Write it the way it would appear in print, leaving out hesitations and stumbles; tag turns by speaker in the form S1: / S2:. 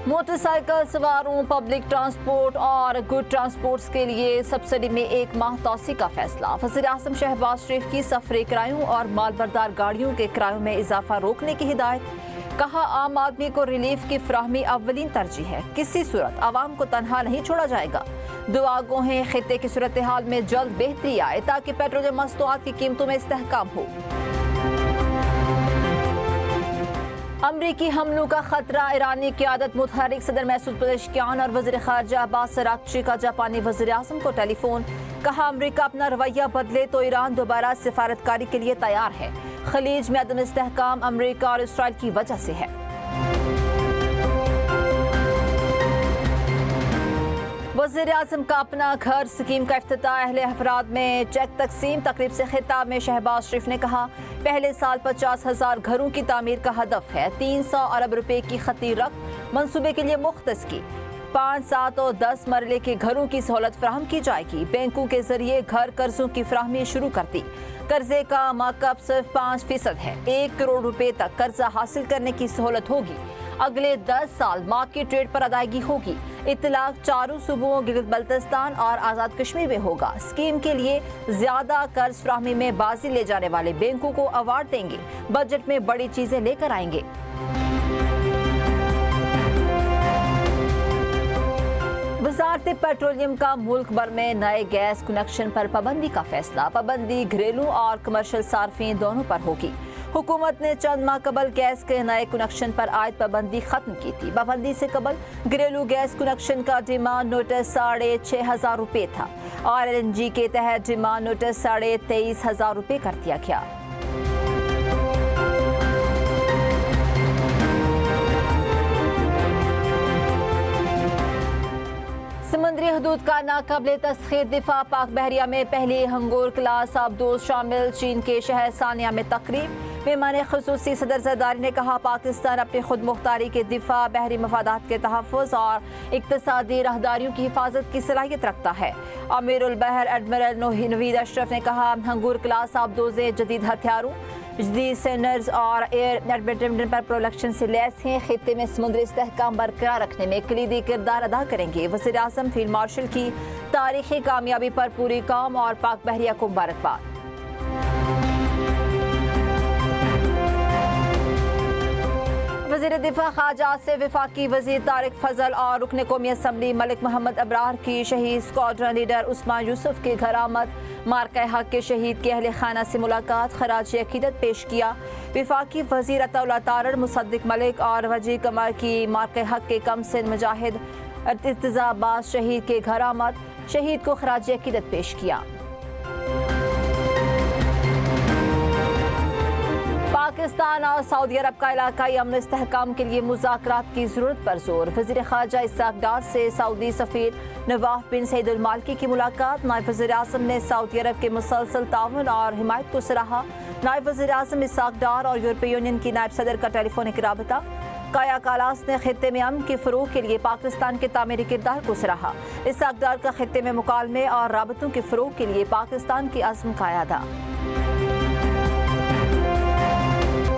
S1: Motor cycle سواروں، public transport اور good transports کے لیے سبسڈی میں 1 ماہ توسیع کا فیصلہ۔ وزیر اعظم شہباز شریف کی سفری کرایوں اور مال بردار گاڑیوں کے کرایوں میں اضافہ روکنے کی ہدایت۔ کہا عام آدمی کو ریلیف کی فراہمی اولین ترجیح ہے، کسی صورت عوام کو تنہا نہیں چھوڑا جائے گا۔ دعا گو ہیں خطے کی صورتحال میں جلد بہتری آئے تاکہ پیٹرولیم مصنوعات کی قیمتوں میں استحکام ہو۔ امریکی حملوں کا خطرہ، ایرانی قیادت متحرک۔ صدر مسعود پزشکیان اور وزیر خارجہ عباس اراغچی کا جاپانی وزیر اعظم کو ٹیلی فون۔ کہا امریکہ اپنا رویہ بدلے تو ایران دوبارہ سفارتکاری کے لیے تیار ہے۔ خلیج میں عدم استحکام امریکہ اور اسرائیل کی وجہ سے ہے۔ وزیر اعظم کا اپنا گھر اسکیم کا افتتاح، اہل افراد میں چیک تقسیم۔ تقریب سے خطاب میں شہباز شریف نے کہا پہلے سال 50,000 گھروں کی تعمیر کا ہدف ہے۔ 300 ارب روپے کی خطی رقم منصوبے کے لیے مختص کی۔ 5، 7 اور 10 مرلے کے گھروں کی سہولت فراہم کی جائے گی۔ بینکوں کے ذریعے گھر قرضوں کی فراہمی شروع کر دی۔ قرضے کا مارک اپ صرف 5% ہے۔ 1 کروڑ روپے تک قرضہ حاصل کرنے کی سہولت ہوگی۔ اگلے 10 سال مارکیٹ ریٹ پر ادائیگی ہوگی۔ اطلاق چاروں صوبوں گلگت بلتستان اور آزاد کشمیر میں ہوگا۔ اسکیم کے لیے زیادہ قرض فراہمی میں بازی لے جانے والے بینکوں کو ایوارڈ دیں گے۔ بجٹ میں بڑی چیزیں لے کر آئیں گے۔ وزارت پیٹرولیم کا ملک بھر میں نئے گیس کنیکشن پر پابندی کا فیصلہ۔ پابندی گھریلو اور کمرشل صارفین دونوں پر ہوگی۔ حکومت نے چند ماہ قبل گیس کے نئے کنیکشن پر عائد پابندی ختم کی تھی۔ پابندی سے قبل گھریلو گیس کنیکشن کا ڈیمانڈ نوٹس 6,500 روپے تھا اور LNG کے تحت ڈیمانڈ نوٹس 23,500 روپے کر دیا گیا۔ سمندری حدود کا ناقابل تسخیر دفاع، پاک بحریہ میں پہلی ہنگور کلاس آبدوز شامل۔ چین کے شہر ثانیہ میں تقریب، مہمان خصوصی صدر زرداری نے کہا پاکستان اپنی خود مختاری کے دفاع، بحری مفادات کے تحفظ اور اقتصادی راہداریوں کی حفاظت کی صلاحیت رکھتا ہے۔ امیر البحر ایڈمرل نوید اشرف نے کہا ہنگور کلاس آبدوزیں جدید ہتھیاروں، جدید سینرز اور ایئر ایڈمنٹن پر پروڈکشن سے لیس ہیں۔ خطے میں سمندری استحکام برقرار رکھنے میں کلیدی کردار ادا کریں گے۔ وزیر اعظم فیلڈ مارشل کی تاریخی کامیابی پر پوری قوم اور پاک بحریہ کو مبارکباد۔ وزیر دفاع خارجہ سے وفاقی وزیر طارق فضل اور رکن قومی اسمبلی ملک محمد ابرار کی شہید اسکواڈرن لیڈر عثمان یوسف کے گھر آمد۔ مارکہ حق کے شہید کے اہل خانہ سے ملاقات، خراج عقیدت پیش کیا۔ وفاقی وزیر عطا اللہ طارر، مصدق ملک اور وجیہ قمر کی مارکہ حق کے کم سن مجاہد ارتضیٰ عباس شہید کے گھر آمد، شہید کو خراج عقیدت پیش کیا۔ پاکستان اور سعودی عرب کا علاقائی امن استحکام کے لیے مذاکرات کی ضرورت پر زور۔ وزیر خارجہ اسحاق ڈار سے سعودی سفیر نواف بن سعید المالکی کی ملاقات۔ نائب وزیر اعظم نے سعودی عرب کے مسلسل تعاون اور حمایت کو سراہا۔ نائب وزیر اعظم اسحاق ڈار اور یورپی یونین کی نائب صدر کا ٹیلی فونک رابطہ۔ کایا کالاس نے خطے میں امن کے فروغ کے لیے پاکستان کے تعمیری کردار کو سراہا۔ اسحاق ڈار کا خطے میں مکالمے اور رابطوں کے فروغ کے لیے پاکستان کی عزم کا اعادہ۔